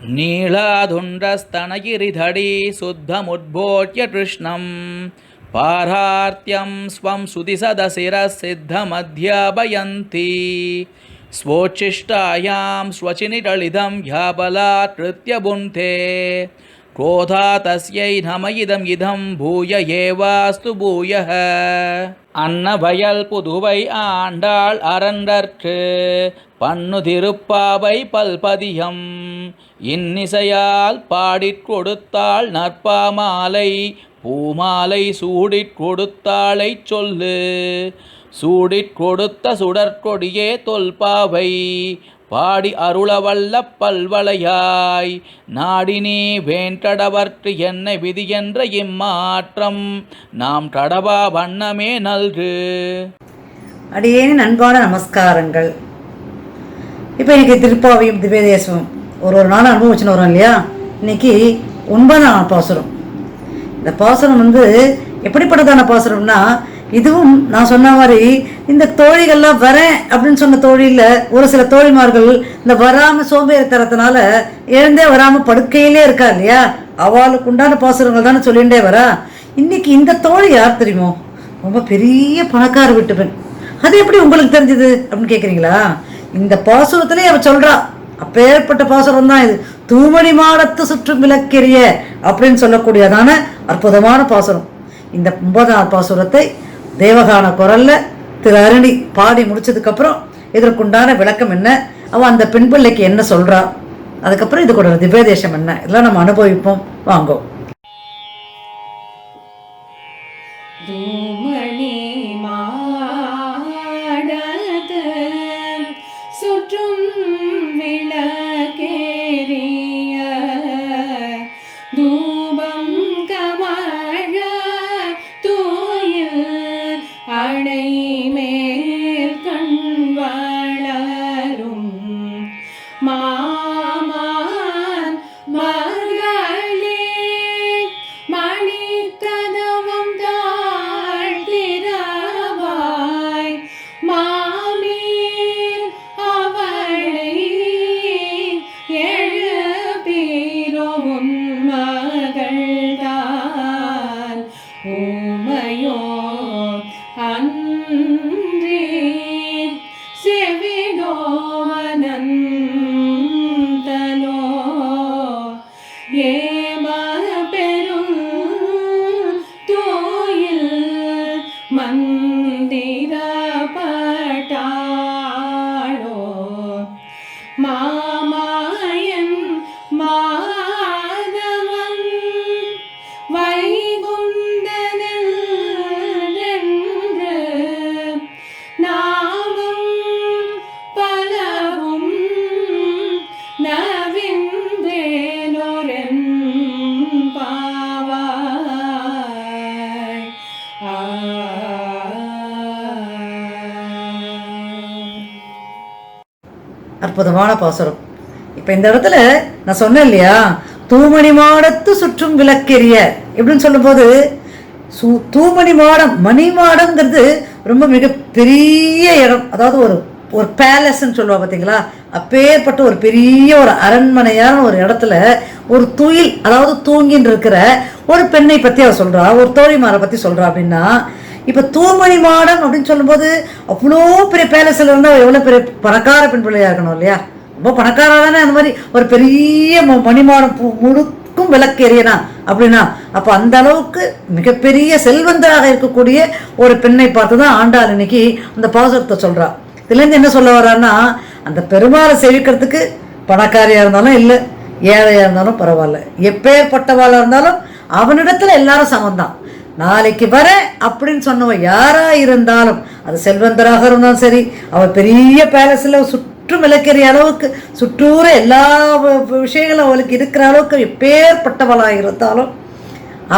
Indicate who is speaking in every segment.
Speaker 1: नीलाधुण्डस्तनगिरिधडी शुद्धमुद्बोध्य कृष्णं पारार्त्यं स्वं सुदिसदशिरः सिद्धमध्यापयन्ति स्वोच्छिष्टायां स्वचिनिटलिदं ह्याबलात् कृत्य भुङ्क्ते क्रोधा तस्यै नम इदं भूय एवास्तु भूयः அன்னவயல் புதுவை ஆண்டாள் அரண்டற்கு பண்ணு திருப்பாவை பல்பதியம் இன்னிசையால் பாடிற் கொடுத்தாள் நற்பாமாலை பூமாலை சூடிற் கொடுத்தாளை சொல்லு சூடிற் கொடுத்த சுடற்கொடியே தொல்பாவை பாடி அருளவல்ல பல்வளையாய் நாடினி வேண்டடவர்க்கு என்ன விதி என்ற இம்மாற்றம் நாம் கடவா வண்ணமே நல்கு.
Speaker 2: அடியேனின் அன்பான நமஸ்காரங்கள். இப்போ இன்னைக்கு திருப்பாவையும் திவ்யதேசமும் ஒரு நாள் அனுபவிச்சுன்னு வரோம் இல்லையா. இன்னைக்கு 9ஆம் பாசுரம். இந்த பாசுரம் எப்படிப்பட்டதான பாசுரம்னா, இதுவும் நான் சொன்ன மாதிரி இந்த தோழிகள்லாம் வரேன் அப்படின்னு சொன்ன தோழியில் ஒரு சில தோழிமார்கள் இந்த வராமல் சோம்பேறித்தனத்தினால எழுந்தே வராமல் படுக்கையிலே இருக்கா இல்லையா, அவளுக்கு உண்டான பாசுரங்கள் தானே சொல்லிகிட்டே வரா. இன்னைக்கு இந்த தோழி யார் தெரியுமோ? ரொம்ப பெரிய பணக்கார வீட்டு பெண். அது எப்படி உங்களுக்கு தெரிஞ்சது அப்படின்னு கேட்குறீங்களா? இந்த பாசுரத்திலே அவ சொல்றா. அப்பேற்பட்ட பாசுரம் தான் இது. தூமணி மாடத்து சுற்றும் விளக்கெரிய அப்படின்னு சொல்லக்கூடியதான அற்புதமான பாசுரம். இந்த 9ஆம் பாசுரத்தை தேவகான குரல்ல திரு அருணி பாடி முடிச்சதுக்கப்புறம் இதற்குண்டான விளக்கம் என்ன, அவன் அந்த பெண் பிள்ளைக்கு என்ன சொல்றா, அதுக்கப்புறம் இதுக்கு ஒரு திவ்யதேசம் என்ன, இதெல்லாம் நம்ம அனுபவிப்போம். வாங்கோ.
Speaker 3: தூமணி மாடத்து சுற்றும் விளக்கேறிய தூபம் கமழ தூயில் அடை மேல் கண் வளரும் மாமான் மகளே மணிக்கதவம் தாழ்த்திரவாய் மாமீர் அவளை எழுப்பீரோ உன் மகள்தான் ஊமையோ அன்றி செவிடோ அனந்தலோ ஏம பெரும் தோயில் மந்திரப்பட்டாளோ மாமாயன் மாதவன் வைகுந்தனில் நின்று நாமம் பலவும் நவின்றேனோரென் பாவாய்.
Speaker 2: அற்புதமான பாசுரம். இப்போ இந்த இடத்துல நான் சொன்னேன் இல்லையா, தூமணி மாடத்து சுற்றும் விளக்கெரிய எப்படின்னு சொல்லும்போது, தூமணி மாடம், மணி மாடம்ங்கிறது ரொம்ப மிக பெரிய இடம். அதாவது ஒரு ஒரு பேலஸ்ன்னு சொல்லுவா பார்த்தீங்களா, அப்பேற்பட்ட ஒரு பெரிய ஒரு அரண்மனையான ஒரு இடத்துல ஒரு துயில், அதாவது தூங்கின்னு இருக்கிற ஒரு பெண்ணை பற்றி அவ சொல்கிறா, ஒரு தோழிமாரை பற்றி சொல்கிறா. அப்படின்னா இப்போ தூமணி மாடம் அப்படின்னு சொல்லும்போது அவ்வளோ பெரிய பேலஸில் இருந்தால் எவ்வளோ பெரிய பணக்கார பெண் பிள்ளையாக இருக்கணும் இல்லையா. ரொம்ப பணக்காரா தானே அந்த மாதிரி ஒரு பெரிய மணிமாடம் முழுக்கும் விளக்கேறியனா அப்படின்னா, அப்போ அந்த அளவுக்கு மிகப்பெரிய செல்வந்தராக இருக்கக்கூடிய ஒரு பெண்ணை பார்த்து தான் ஆண்டாள் இன்னைக்கு அந்த பாசுரத்தை சொல்கிறா. இதுலேருந்து என்ன சொல்ல வர்றான்னா, அந்த பெருமாளை சேவிக்கிறதுக்கு பணக்காரியாக இருந்தாலும் இல்லை, ஏழையாக இருந்தாலும் பரவாயில்ல, எப்பேற்பட்டவாளாக இருந்தாலும் அவனிடத்துல எல்லாரும் சமந்தான். நாளைக்கு வர அப்படின்னு சொன்னவ யாரா இருந்தாலும், அது செல்வந்தராக இருந்தாலும் சரி, அவள் பெரிய பேலஸில் சுற்றும் விளக்கெறிய அளவுக்கு சுற்றூர எல்லா விஷயங்களும் அவளுக்கு இருக்கிற அளவுக்கு எப்பேற்பட்டவளாக இருந்தாலும்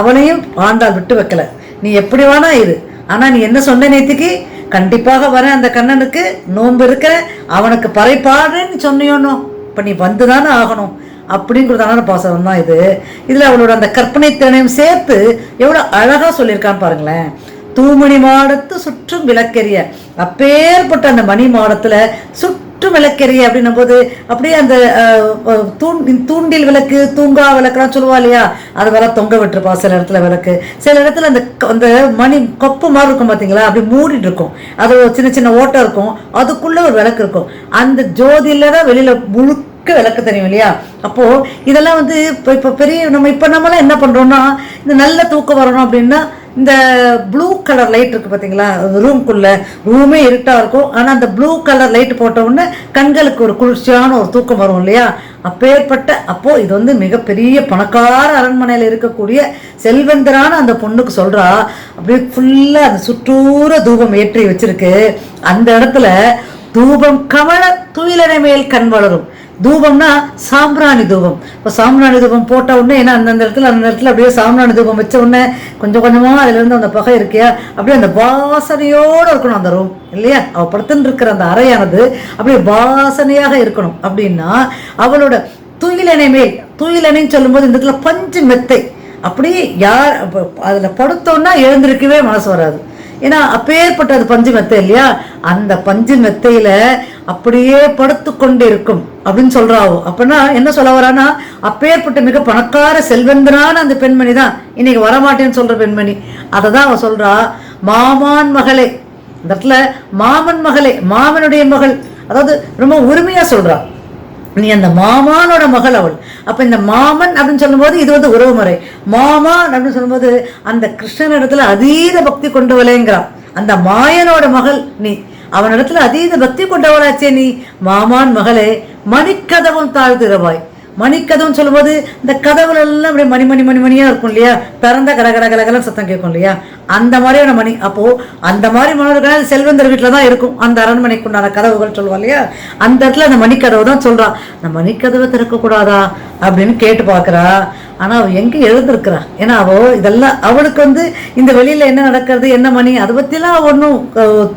Speaker 2: அவளையும் ஆண்டாள் விட்டு வைக்கல. நீ எப்படி வேணா இரு, ஆனால் நீ என்ன சொன்ன நேற்றுக்கு கண்டிப்பாக வர அந்த கண்ணனுக்கு நோன்பு இருக்கிற அவனுக்கு பறைப்பாடுன்னு சொன்னியோன்னோ, இப்போ நீ வந்து தானே ஆகணும் அப்படிங்கிறதான பாசனம் தான் இது. இதில் அவளோட அந்த கற்பனை திறனையும் சேர்த்து எவ்வளோ அழகாக சொல்லியிருக்கான்னு பாருங்களேன். தூமணி மாடத்து சுற்றும் விளக்கெரிய, அப்பேற்பட்ட அந்த மணி மாடத்தில் விளக்கெரிய அப்படின்னும் போது அப்படியே அந்த தூண்டில் விளக்கு, தூங்கா விளக்குலாம் சொல்லுவா இல்லையா, அது வேற தொங்க விட்டுருப்பா சில இடத்துல விளக்கு. சில இடத்துல அந்த மணி கொப்பு மாதிரி இருக்கும் பார்த்தீங்களா, அப்படி மூடிட்டு இருக்கும், அது சின்ன சின்ன ஓட்டம் இருக்கும், அதுக்குள்ள ஒரு விளக்கு இருக்கும். அந்த ஜோதியில தான் வெளியில முழுக்க விளக்கு தெரியும் இல்லையா. அப்போ இதெல்லாம் வந்து இப்போ பெரிய நம்மளாம் என்ன பண்றோம்னா, இந்த நல்ல தூக்கம் வரணும் அப்படின்னா இந்த ப்ளூ கலர் லைட் இருக்குது பார்த்தீங்களா, ரூம்குள்ளே ரூமே இருட்டாக இருக்கும், ஆனால் அந்த ப்ளூ கலர் லைட் போட்ட உடனே கண்களுக்கு ஒரு குளிர்ச்சியான ஒரு தூக்கம் வரும் இல்லையா. அப்போது இது வந்து மிகப்பெரிய பணக்கார அரண்மனையில் இருக்கக்கூடிய செல்வந்தரான அந்த பொண்ணுக்கு சொல்கிறா. அப்படியே ஃபுல்லாக அந்த சுற்றூர தூபம் ஏற்றி வச்சிருக்கு. அந்த இடத்துல தூபம் கமல துயிலனை மேல் கண் வளரும். தூபம்னா சாம்பிராணி தூபம். இப்போ சாம்பிராணி தூபம் போட்ட உடனே ஏன்னா அந்த இடத்துல அப்படியே சாம்பிராணி தூபம் வச்ச உடனே கொஞ்சம் கொஞ்சமாக அதுலேருந்து அந்த பகை இருக்கியா அப்படியே அந்த வாசனையோடு இருக்கணும் அந்த ரூம் இல்லையா. அவள் படுத்துன்னு இருக்கிற அந்த அறையானது அப்படியே வாசனையாக இருக்கணும். அப்படின்னா அவளோட துயிலனை மேல், துயிலனைன்னு சொல்லும்போது இந்த இடத்துல பஞ்சு மெத்தை, அப்படியே யார் அதில் படுத்தோன்னா எழுந்திருக்கவே மனசு வராது. ஏன்னா அப்பேற்பட்ட அது பஞ்சு மெத்தை இல்லையா. அந்த பஞ்சு மெத்தையில அப்படியே படுத்து கொண்டு இருக்கும் அப்படின்னு சொல்றாவோ. அப்படின்னா என்ன சொல்ல வரானா, அப்பேற்பட்ட மிக பணக்கார செல்வந்தரான அந்த பெண்மணி தான் இன்னைக்கு வரமாட்டேன்னு சொல்ற பெண்மணி. அதை தான் அவ சொல்றா, மாமான் மகளே. இந்த இடத்துல மாமன் மகளே, மாமனுடைய மகள், அதாவது ரொம்ப உரிமையா சொல்றா, நீ அந்த மாமானோட மகள் அவள். அப்ப இந்த மாமன் அப்படின்னு சொல்லும்போது இது வந்து உறவு முறை. மாமான் அப்படின்னு சொல்லும்போது அந்த கிருஷ்ணன் இடத்துல அதீத பக்தி கொண்டவளேங்கிறான். அந்த மாயனோட மகள் நீ, அவனிடத்துல அதீத பக்தி கொண்டவளாச்சே நீ. மாமான் மகளே, மணிக்கதவும் தாழ்த்திரவாய். மணிக்கதவுன்னு சொல்லும்போது இந்த கதவுல எல்லாம் அப்படியே மணி மணி மணி மணியா இருக்கும் இல்லையா, திறந்த கடகடகலகல சத்தம் கேட்கும் இல்லையா, அந்த மாதிரியான மணி. அப்போ அந்த மாதிரி மனோர்கள் செல்வந்தர் வீட்டில் தான் இருக்கும் அந்த அரண்மனைக்கு உண்டான கதவுகள் சொல்லுவா இல்லையா. அந்த இடத்துல அந்த மணிக்கதவு தான் சொல்றா. அந்த மணிக்கதவை திறக்கக்கூடாதா அப்படின்னு கேட்டு பார்க்குறா. ஆனால் அவள் எங்கே எழுந்திருக்கிறா. ஏன்னா அவள் இதெல்லாம் அவளுக்கு வந்து இந்த வெளியில் என்ன நடக்கிறது, என்ன மணி, அதை பற்றிலாம் ஒன்றும்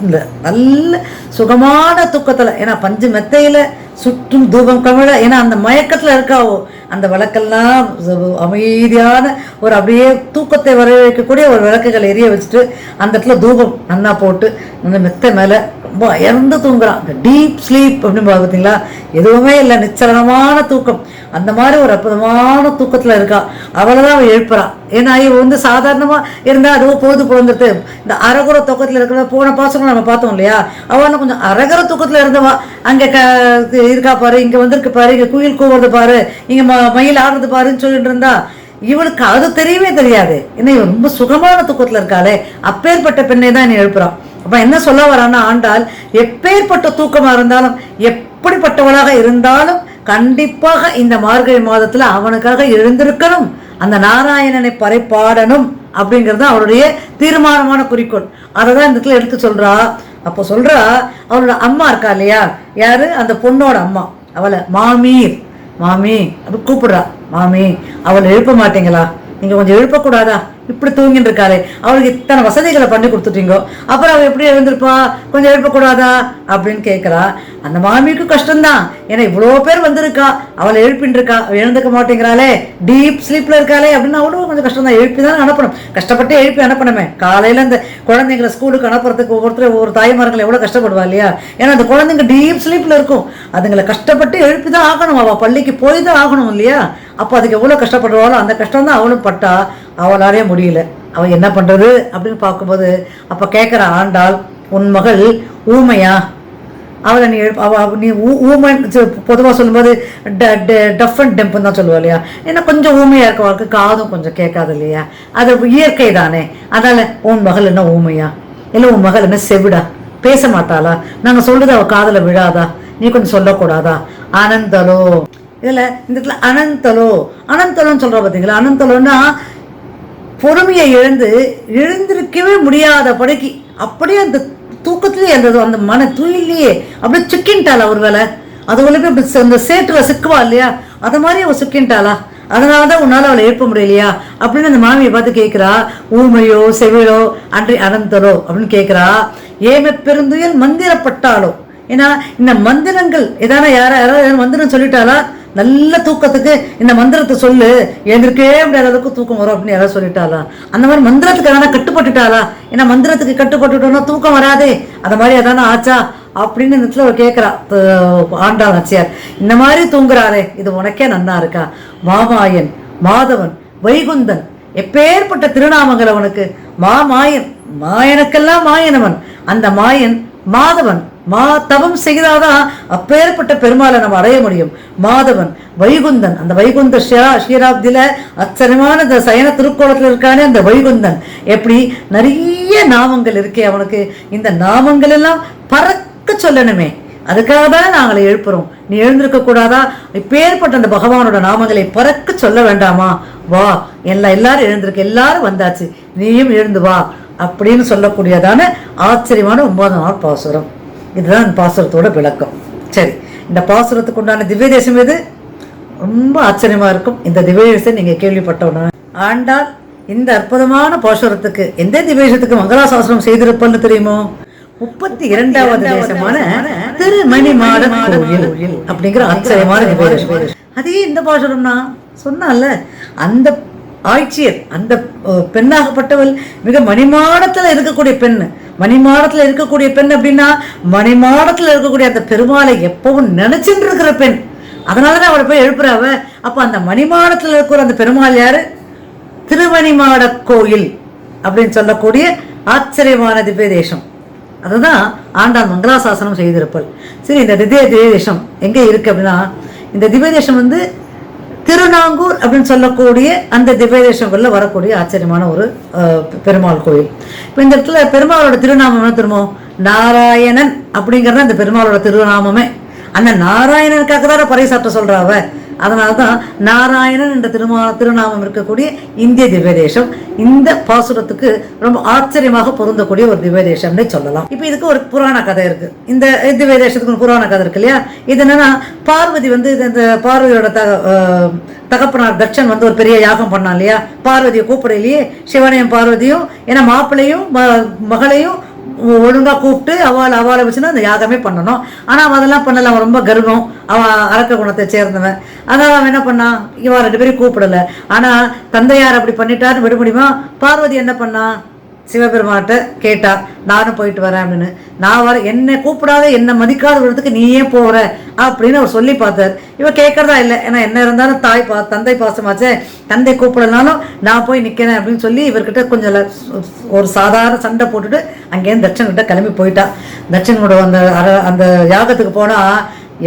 Speaker 2: இல்லை. நல்ல சுகமான தூக்கத்தில், ஏன்னா பஞ்சு மெத்தையில் சுற்றும் தூபம் கமிழ, ஏன்னா அந்த மயக்கத்தில் இருக்காவோ. அந்த விளக்கெல்லாம் அமைதியான ஒரு அப்படியே தூக்கத்தை வர வைக்கக்கூடிய ஒரு விளக்குகள் எரிய வச்சுட்டு அந்த இடத்துல தூபம் நன்னா போட்டு அந்த மெத்தை மேலே ரொம்ப அயர்ந்து தூங்குறான். டீப் ஸ்லீப் அப்படின்னு பார்த்தீங்களா, எதுவுமே இல்லை, நிச்சலமான தூக்கம். அந்த மாதிரி ஒரு அற்புதமான தூக்கத்தில் இருக்கா. அவளை தான் அவள் எழுப்புறான். ஏன்னா இவ வந்து சாதாரணமாக இருந்தால் அதுவும் பொழுது பிறந்துட்டு இந்த அரகுற தூக்கத்தில் இருக்கிற போன பாசங்களும் நம்ம பார்த்தோம் இல்லையா. அவள் கொஞ்சம் அரகுற தூக்கத்தில் இருந்தவா. அங்கே இருக்கா பாரு, இங்கே வந்திருக்கு பாரு, இங்கே குயில் கூவுறது பாரு, இங்கே மயில் ஆடுறது பாருன்னு சொல்லிட்டு இருந்தா இவளுக்கு அது தெரியவே தெரியாது. ஏன்னா இவன் ரொம்ப சுகமான தூக்கத்தில் இருக்காளே. அப்பேற்பட்ட பெண்ணை தான் நீ எழுப்புறான். அப்ப என்ன சொல்ல வரான்னா, ஆண்டாள் எப்பேற்பட்ட தூக்கமா இருந்தாலும் எப்படிப்பட்டவளாக இருந்தாலும் கண்டிப்பாக இந்த மார்கழி மாதத்துல அவனுக்காக எழுந்திருக்கணும், அந்த நாராயணனை பறைப்பாடணும் அப்படிங்கிறது அவருடைய தீர்மானமான குறிக்கோள். அதை தான் இந்த இடத்துல எடுத்து சொல்றா. அப்போ சொல்றா, அவளோட அம்மா இருக்கா இல்லையா, யாரு, அந்த பொண்ணோட அம்மா, அவளை மாமீர் மாமி அப்படி கூப்பிடுறா. மாமி அவளை எழுப்ப மாட்டீங்களா, நீங்க கொஞ்சம் எழுப்பக்கூடாதா, இப்படி தூங்கிட்டு இருக்காளே, அவளுக்கு இத்தனை வசதிகளை பண்ணி கொடுத்துட்டீங்கோ, அப்புறம் அவள் எப்படி எழுந்திருப்பா, கொஞ்சம் எழுப்பக்கூடாதா அப்படின்னு கேட்குறா. அந்த மாமிக்கு கஷ்டம்தான். ஏன்னா இவ்வளோ பேர் வந்திருக்கா, அவளை எழுப்பின்னு இருக்கா, எழுந்துக்க மாட்டேங்கிறாளே, டீப் ஸ்லீப்ல இருக்காளே அப்படின்னு அவளும் கொஞ்சம் கஷ்டம் தான். எழுப்பி தானே அனுப்பணும், கஷ்டப்பட்டு எழுப்பி அனுப்பணுமே. காலையில இந்த குழந்தைங்களை ஸ்கூலுக்கு அனுப்புறதுக்கு ஒவ்வொரு தாய்மார்கள் எவ்வளோ கஷ்டப்படுவா இல்லையா. ஏன்னா அந்த குழந்தைங்க டீப் ஸ்லீப்ல இருக்கும், அதுங்களை கஷ்டப்பட்டு எழுப்பி தான் ஆகணும், அவள் பள்ளிக்கு போய் தான் ஆகணும் இல்லையா. அப்போ அதுக்கு எவ்வளோ கஷ்டப்படுவாளோ அந்த கஷ்டம் தான் அவளும் பட்டா. அவளாலே முடியல, அவள் என்ன பண்ணுறது அப்படின்னு பார்க்கும்போது அப்போ கேட்குற ஆண்டாள், உன் மகள் ஊமையா, அவளை நீ நீ ஊமன் பொதுவாக சொல்லும்போது டஃப் அண்ட் டெம்புன்னு தான் சொல்லுவா இல்லையா. ஏன்னா கொஞ்சம் ஊமையாக இருக்க வாழ்க்கை, காதும் கொஞ்சம் கேட்காது இல்லையா, அது இயற்கை தானே. அதனால் உன் மகள் என்ன ஊமையா, இல்லை உன் மகள் என்ன செவிடா, பேச மாட்டாளா, நாங்கள் சொல்கிறது அவள் காதில் விழாதா, நீ கொஞ்சம் சொல்லக்கூடாதா. ஆனந்தலோ, இதில் இந்த இடத்துல அனந்தலோன்னு சொல்கிறா பார்த்தீங்களா. அனந்தலோன்னா பொறுமையை எழுந்திருக்கவே முடியாத படைக்கு அப்படியே அந்த தூக்கத்திலே அந்த மன தூயிலேயே அப்படியே சிக்கின்ட்டாளா ஒரு வேலை. அது போலவே அந்த சேற்றுல சிக்குவா இல்லையா, அதை மாதிரி அவள் சிக்கின்ட்டாளா, அதனாலதான் உன்னால அவளை எழுப்ப முடியலையா அப்படின்னு அந்த மாமியை பார்த்து கேட்கிறா. ஊமையோ செவிலோ அன்றி அனந்தலோ அப்படின்னு கேட்கிறா. ஏமை பெருந்துயல் மந்திரப்பட்டாலோ, ஏன்னா இந்த மந்திரங்கள் யாராவது மந்திரம் சொல்லிட்டாளா, நல்ல தூக்கத்துக்கு இந்த மந்திரத்தை சொல்லு, எழுந்திருக்கவே முடியாத அளவுக்கு தூக்கம் வரும் அப்படின்னு யாராவது சொல்லிட்டாளா, அந்த மாதிரி மந்திரத்துக்கு எதனா கட்டுப்பட்டுட்டாளா, ஏன்னா மந்திரத்துக்கு கட்டுப்பட்டுட்டோம்னா தூக்கம் வராதே, அந்த மாதிரி எதனா ஆச்சா அப்படின்னு இந்த இடத்துல கேட்குறா ஆண்டாள் நாச்சியார். இந்த மாதிரி தூங்குறாரே இது உனக்கே நன்னா இருக்கா? மாமாயன், மாதவன், வைகுந்தன், எப்பேற்பட்ட திருநாமங்கள் அவனுக்கு. மாயன், மாயனுக்கெல்லாம் மாயனவன். அந்த மாயன் மாதவன், தவம் செய்தாதான் அப்பேற்பட்ட பெருமாளை நம்ம அடைய முடியும். மாதவன், வைகுந்தன், அந்த வைகுந்த ஷீராப்தியில அச்சரமான இந்த சயன திருக்கோலத்தில் இருக்கானே அந்த வைகுந்தன். எப்படி நிறைய நாமங்கள் இருக்கே அவனுக்கு. இந்த நாமங்கள் எல்லாம் பறக்க சொல்லணுமே, அதுக்காக தான் நாங்களை எழுப்புறோம். நீ எழுந்திருக்க கூடாதா? இப்பேற்பட்ட அந்த பகவானோட நாமங்களை பறக்க சொல்ல வேண்டாமா? வா, எல்லாரும் எழுந்திருக்க, எல்லாரும் வந்தாச்சு, நீயும் எழுந்து வா அப்படின்னு சொல்லக்கூடியதான ஆச்சரியமான 9ஆம் பாசுரம். இதுதான் இந்த பாசுரத்தோட விளக்கம். சரி, இந்த பாசுரத்துக்கு உண்டான திவ்ய தேசம் எது? ரொம்ப ஆச்சரியமா இருக்கும். இந்த திவ்ய தேசம் நீங்க கேள்விப்பட்டோன்னா ஆண்டாள் இந்த அற்புதமான பாசுரத்துக்கு எந்த திவ்ய தேசத்துக்கு மங்களாசாசனம் செய்திருப்பன்னு தெரியுமோ? 32வது தேசமான திருமணிமாட கோயில் அப்படிங்கிற ஆச்சரியமான திவ்ய தேசம். அதே இந்த பாசுரம்னா சொன்னால அந்த ஆட்சியர், அந்த பெண்ணாகப்பட்டவள் மிக மணிமாடத்துல இருக்கக்கூடிய பெண். மணிமாடத்துல இருக்கக்கூடிய பெண் அப்படின்னா மணிமாடத்துல இருக்கக்கூடிய அந்த பெருமாளை எப்பவும் நினைச்சுட்டு இருக்கிற பெண். அதனாலதான் அவளை போய் எழுப்புறாவ. அப்ப அந்த மணிமாடத்துல இருக்கிற அந்த பெருமாள் யாரு? திருமணிமாட கோயில் அப்படின்னு சொல்லக்கூடிய ஆச்சரியமான திவ்ய தேசம். அதுதான் ஆண்டாள் மங்களாசாசனம் செய்திருப்பாள். சரி, இந்த திவ்ய தேசம் எங்க இருக்கு அப்படின்னா, இந்த திவ்ய தேசம் வந்து திருநாங்கூர் அப்படின்னு சொல்லக்கூடிய அந்த திவ்ய தேசங்கள்ல வரக்கூடிய ஆச்சரியமான ஒரு பெருமாள் கோயில். இப்போ இந்த இடத்துல பெருமாளோட திருநாமம் என்ன தெரியுமோ? நாராயணன் அப்படிங்கிறது அந்த பெருமாளோட திருநாமமே. அந்த நாராயணனுக்காக தான் பறைசாற்ற சொல்றாவ. அதனால்தான் நாராயணன் என்ற திருநாமம் இருக்கக்கூடிய இந்திய திவ்ய தேசம் இந்த பாசுரத்துக்கு ரொம்ப ஆச்சரியமாக பொருந்தக்கூடிய ஒரு திவ்ய தேசம்னே சொல்லலாம். இப்போ இதுக்கு ஒரு புராண கதை இருக்கு. இந்த திவ்ய தேசத்துக்கு ஒரு புராண கதை இருக்கு இல்லையா? இது என்னன்னா, பார்வதி வந்து இந்த பார்வதியோட தகப்பனார் தட்சன் வந்து ஒரு பெரிய யாகம் பண்ணான் இல்லையா? பார்வதியை கூப்பிடலையே, சிவனையும் பார்வதியும், ஏன்னா மாப்பிள்ளையும் மகளையும் ஒழுங்கா கூப்பிட்டு அவளை வச்சுன்னா அந்த யாகமே பண்ணணும். ஆனா அவன் அதெல்லாம் பண்ணல. அவன் ரொம்ப கர்வம், அவன் அரக்க குணத்தை சேர்ந்தவன். அதான் அவன் என்ன பண்ணான், இவன் 2 பேரையும் கூப்பிடல. ஆனா தந்தையார் அப்படி பண்ணிட்டாருன்னு விட முடியுமா? பார்வதி என்ன பண்ணா, சிவபெருமாட்ட கேட்டா, நானும் போயிட்டு வரேன் அப்படின்னு. நான் வர, என்னை கூப்பிடாத, என்னை மதிக்காத விடத்துக்கு நீயே போற அப்படின்னு அவர் சொல்லி பார்த்தார். இவன் கேட்கறதா இல்லை. ஏன்னா என்ன இருந்தாலும் தந்தை பாசமாச்சே, தந்தை கூப்பிடனாலும் நான் போய் நிற்கிறேன் அப்படின்னு சொல்லி இவர்கிட்ட கொஞ்சம் ஒரு சாதாரண சண்டை போட்டுட்டு அங்கேருந்து தட்சன்கிட்ட கிளம்பி போயிட்டா. தட்சனோட அந்த யாகத்துக்கு போனா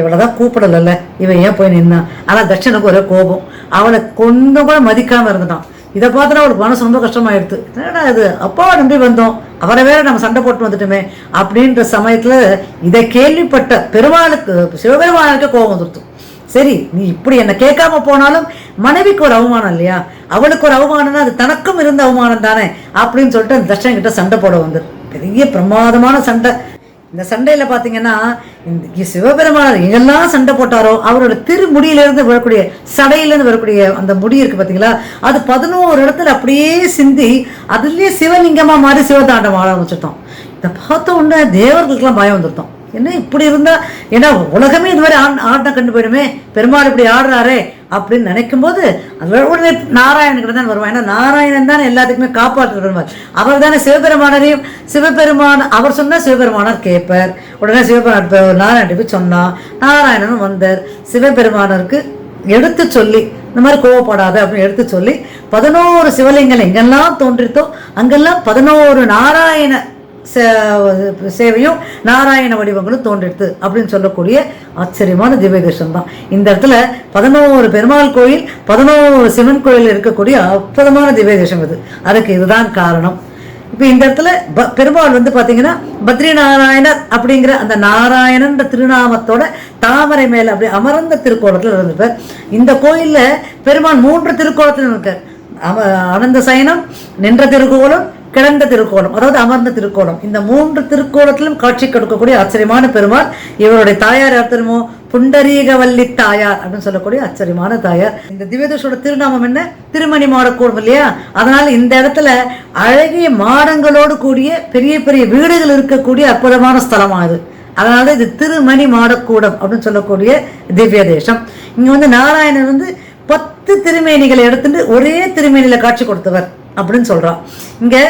Speaker 2: இவளைதான் கூப்பிடல, இவன் ஏன் போய் நின்னான். ஆனால் தட்சனுக்கு ஒரே கோபம், அவளை கொஞ்சம் கூட மதிக்காம இருந்துட்டான். இதை பார்த்துனா அவளுக்கு மனசு ரொம்ப கஷ்டமாயிடுது. என்னடா இது, அப்பாவை நம்பி வந்தோம், அவரை வேற நம்ம சண்டை போட்டு வந்துட்டுமே அப்படின்ற சமயத்துல இதை கேள்விப்பட்ட பெருமாளுக்கு, சிவபெருமானுக்கு கோபம் வந்துருத்து. சரி, நீ இப்படி என்னை கேட்காம போனாலும் மனைவிக்கு ஒரு அவமானம் இல்லையா, அவளுக்கு ஒரு அவமானம்னா அது தனக்கும் இருந்த அவமானம் தானே அப்படின்னு சொல்லிட்டு அந்த தட்சன் கிட்ட சண்டை போட வந்து பெரிய பிரமாதமான சண்டை. இந்த சண்டையில் பார்த்தீங்கன்னா, இந்த சிவபெருமானர் எங்கெல்லாம் சண்டை போட்டாரோ அவரோட திருமுடியிலிருந்து வரக்கூடிய சடையிலேருந்து வரக்கூடிய அந்த முடி இருக்கு பார்த்தீங்களா, அது 11 இடத்துல அப்படியே சிந்தி அதுலேயே சிவலிங்கமாக மாறி சிவதாண்டம் ஆட ஆரம்பிச்சிட்டோம். இதை பார்த்த உடனே தேவர்களுக்கெல்லாம் பயம் வந்துருத்தோம். என்ன இப்படி இருந்தா, ஏன்னா உலகமே இது மாதிரி ஆட்ட கண்டு போயிடுமே, பெருமாள் இப்படி ஆடுறாரே அப்படின்னு நினைக்கும் போது அது உடனே நாராயணன் தான் வருவான். ஏன்னா நாராயணன் தானே எல்லாத்துக்குமே காப்பாற்று வருவார். அவர் தானே சிவபெருமானரையும், சிவபெருமான அவர் சொன்னா சிவபெருமானார் கேட்பார். உடனே சிவபெருமான் நாராயணன் போய் சொன்னா நாராயணனும் வந்தார். சிவபெருமானருக்கு எடுத்து சொல்லி, இந்த மாதிரி கோவப்படாத அப்படின்னு எடுத்து சொல்லி 11 சிவலிங்கங்கள் எங்கெல்லாம் தோன்றித்தோ அங்கெல்லாம் 11 நாராயண சேவையும் நாராயண வடிவங்களும் தோன்றிடுது அப்படின்னு சொல்லக்கூடிய ஆச்சரியமான திவ்ய தேசம் தான் இந்த இடத்துல. 11 பெருமாள் கோயில், 11 சிவன் கோயில் இருக்கக்கூடிய அற்புதமான திவ்ய தேசம் இது. அதுக்கு இதுதான் காரணம். இப்போ இந்த இடத்துல பெருமாள் வந்து பார்த்தீங்கன்னா பத்ரி நாராயணர் அப்படிங்கிற அந்த நாராயணன் திருநாமத்தோட தாமரை மேல அப்படி அமர்ந்த திருக்கோலத்தில் இருந்திருப்பார். இந்த கோயிலில் பெருமாள் 3 திருக்கோலத்தில் இருக்கார். அனந்த சயனம், நின்ற திருக்கோலம், கிடந்த திருக்கோலம், அதாவது அமர்ந்த திருக்கோலம். இந்த 3 திருக்கோலத்திலும் காட்சி கொடுக்கக்கூடிய ஆச்சரியமான பெருமாள். இவருடைய தாயார் யார் தெரியுமோ? புண்டரீகவல்லி தாயார் அப்படின்னு சொல்லக்கூடிய ஆச்சரியமான தாயார். இந்த திவ்யதேசோட திருநாமம் என்ன? திருமணி மாடக்கூடம் இல்லையா? அதனால இந்த இடத்துல அழகிய மாடங்களோடு கூடிய பெரிய பெரிய வீடுகள் இருக்கக்கூடிய அற்புதமான ஸ்தலமானது. அதனால இது திருமணி மாடக்கூடம் அப்படின்னு சொல்லக்கூடிய திவ்ய தேசம். இங்க வந்து நாராயணன் வந்து 10 திருமேனிகளை எடுத்துட்டு ஒரே திருமேனியில காட்சி கொடுத்தவர். அப்படின்னு சொல்கிறான். இங்கே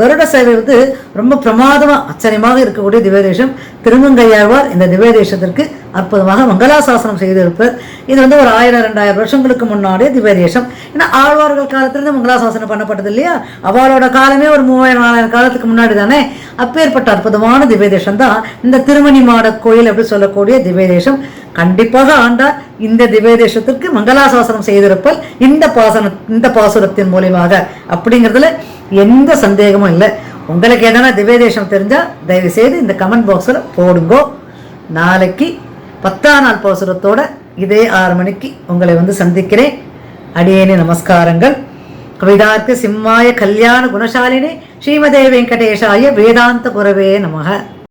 Speaker 2: கருட சேவை வந்து ரொம்ப பிரமாதமாக ஆச்சரியமாக இருக்கக்கூடிய திவ்யதேசம். திருமங்கையாழ்வார் இந்த திவ்யதேசத்திற்கு அற்புதமாக மங்களாசாசனம் செய்திருப்பார். இது வந்து ஒரு 1000-2000 வருஷங்களுக்கு முன்னாடியே திவ்யதேசம். ஏன்னா ஆழ்வார்கள் காலத்திலிருந்து மங்களாசாசனம் பண்ணப்பட்டது இல்லையா, அவளோட காலமே ஒரு 3000-4000 காலத்துக்கு முன்னாடி தானே. அப்பேற்பட்ட அற்புதமான திவ்யதேசம் தான் இந்த திருமணி மாட கோயில் அப்படி சொல்லக்கூடிய திவ்யதேசம். கண்டிப்பாக ஆண்டார் இந்த திவ்யதேசத்திற்கு மங்களாசாசனம் செய்திருப்பல் இந்த பாசுரத்தின் மூலியமாக அப்படிங்கிறதுல எந்த சந்தேகமும் இல்லை. உங்களுக்கு எதனா திவ்யதேசம் தெரிஞ்சால் தயவு செய்து இந்த கமெண்ட் பாக்ஸில் போடுங்கோ. நாளைக்கு 10ஆம் நாள் பாசுரத்தோட இதே 6 மணிக்கு உங்களை வந்து சந்திக்கிறேன். அடியேனே நமஸ்காரங்கள். கவிதார்க்க சிம்மாய கல்யாண குணசாலினி ஸ்ரீமதே வெங்கடேஷாய வேதாந்த குரவே நமக.